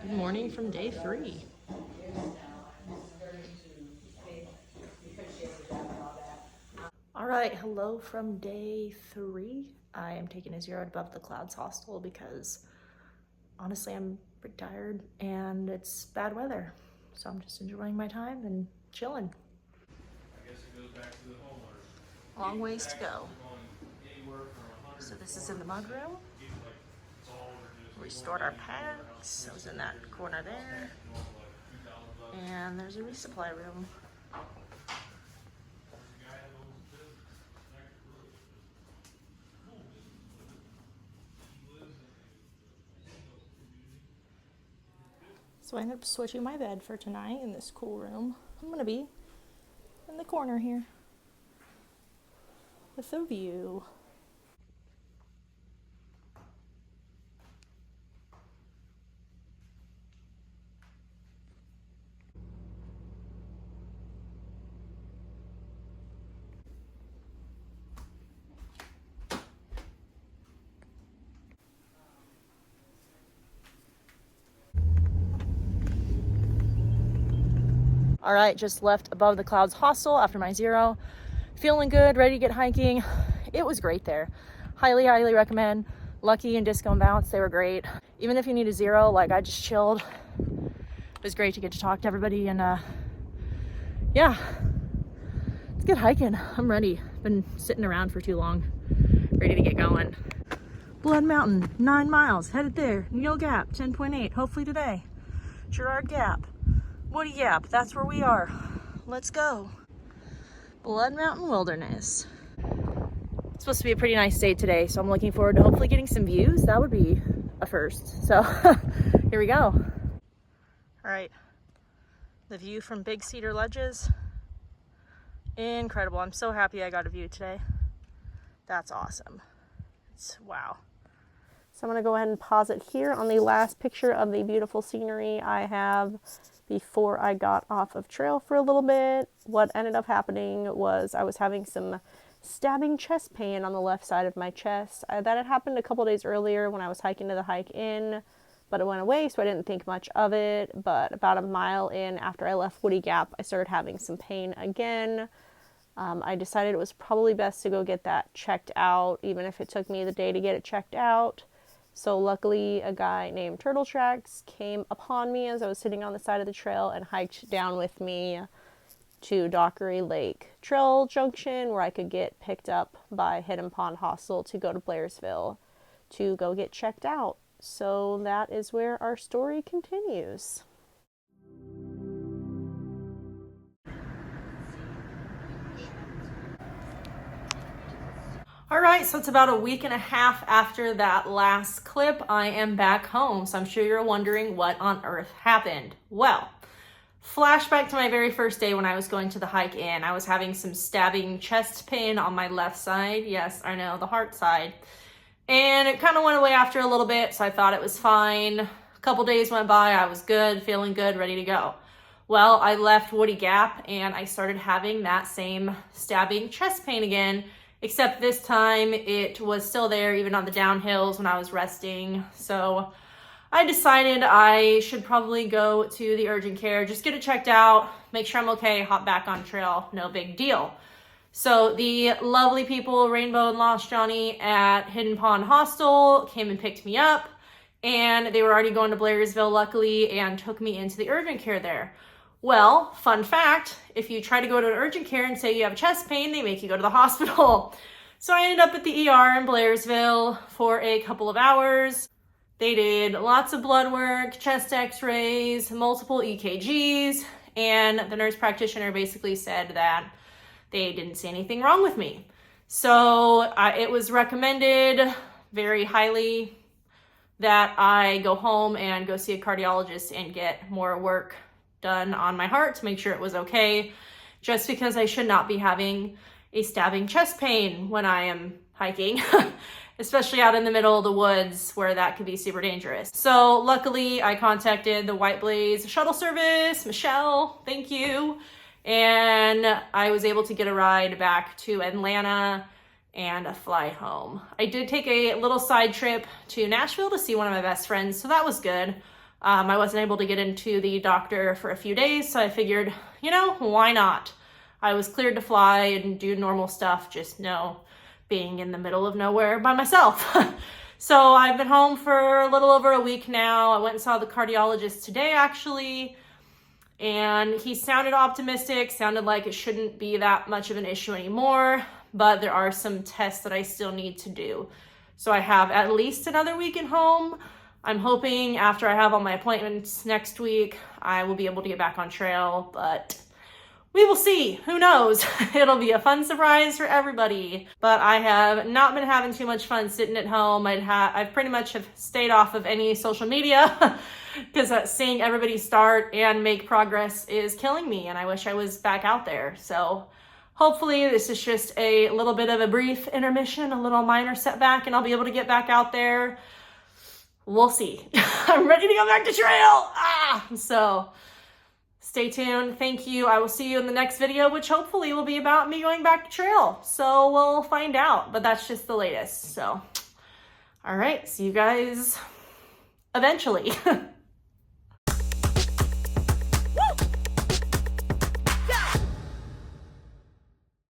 Good morning from day 3. All right, hello from day 3. I am taking a 0 above the clouds hostel because honestly I'm pretty tired and it's bad weather. So I'm just enjoying my time and chilling. I guess it goes back to the homeowners. Long ways to go. Anywhere from 100 So this is in the mud room. it's all over We stored our packs. I was in that corner there. And there's a resupply room. So I ended up switching my bed for tonight in this cool room. I'm gonna be in the corner here with a view. All right, just left Above the Clouds hostel after my 0. Feeling good, ready to get hiking. It was great there. Highly, highly recommend. Lucky and Disco and Bounce, they were great. Even if you need a 0, like I just chilled. It was great to get to talk to everybody and yeah, it's good hiking. I'm ready. Been sitting around for too long. Ready to get going. Blood Mountain, 9 miles, headed there. Neal Gap, 10.8, hopefully today. Girard Gap. Woody Gap, that's where we are. Let's go. Blood Mountain Wilderness. It's supposed to be a pretty nice day today, so I'm looking forward to hopefully getting some views. That would be a first. So here we go. All right, the view from Big Cedar Ledges. Incredible. I'm so happy I got a view today. That's awesome. Wow. So I'm gonna go ahead and pause it here on the last picture of the beautiful scenery I have before I got off of trail for a little bit. What ended up happening was I was having some stabbing chest pain on the left side of my chest. That had happened a couple days earlier when I was hiking to the hike in, but it went away, so I didn't think much of it. But about a mile in after I left Woody Gap, I started having some pain again. I decided it was probably best to go get that checked out, even if it took me the day to get it checked out. So luckily, a guy named Turtle Tracks came upon me as I was sitting on the side of the trail and hiked down with me to Dockery Lake Trail Junction, where I could get picked up by Hidden Pond Hostel to go to Blairsville to go get checked out. So that is where our story continues. All right, so it's about a week and a half after that last clip. I am back home, so I'm sure you're wondering what on earth happened. Well, flashback to my very first day when I was going to the hike in. I was having some stabbing chest pain on my left side. Yes, I know, the heart side. And it kind of went away after a little bit, so I thought it was fine. A couple days went by, I was good, feeling good, ready to go. Well, I left Woody Gap and I started having that same stabbing chest pain again. Except this time it was still there even on the downhills when I was resting. So I decided I should probably go to the urgent care, just get it checked out, make sure I'm okay, hop back on trail, no big deal. So the lovely people, Rainbow and Lost Johnny at Hidden Pond Hostel came and picked me up, and they were already going to Blairsville luckily and took me into the urgent care there. Well, fun fact, if you try to go to an urgent care and say you have chest pain, they make you go to the hospital. So I ended up at the ER in Blairsville for a couple of hours. They did lots of blood work, chest x-rays, multiple EKGs, and the nurse practitioner basically said that they didn't see anything wrong with me. So it was recommended very highly that I go home and go see a cardiologist and get more work done on my heart to make sure it was okay, just because I should not be having a stabbing chest pain when I am hiking, especially out in the middle of the woods where that could be super dangerous. So luckily I contacted the White Blaze shuttle service, Michelle, thank you. And I was able to get a ride back to Atlanta and a fly home. I did take a little side trip to Nashville to see one of my best friends, so that was good. I wasn't able to get into the doctor for a few days, so I figured, you know, why not? I was cleared to fly and do normal stuff, just no being in the middle of nowhere by myself. So I've been home for a little over a week now. I went and saw the cardiologist today, actually, and he sounded optimistic, sounded like it shouldn't be that much of an issue anymore, but there are some tests that I still need to do. So I have at least another week at home. I'm hoping after I have all my appointments next week, I will be able to get back on trail, but we will see. Who knows? It'll be a fun surprise for everybody. But I have not been having too much fun sitting at home. I've pretty much have stayed off of any social media because seeing everybody start and make progress is killing me, and I wish I was back out there. So hopefully this is just a little bit of a brief intermission, a little minor setback, and I'll be able to get back out there. We'll see. I'm ready to go back to trail. So stay tuned. Thank you. I will see you in the next video, which hopefully will be about me going back to trail. So we'll find out, but that's just the latest. So, all right. See you guys eventually.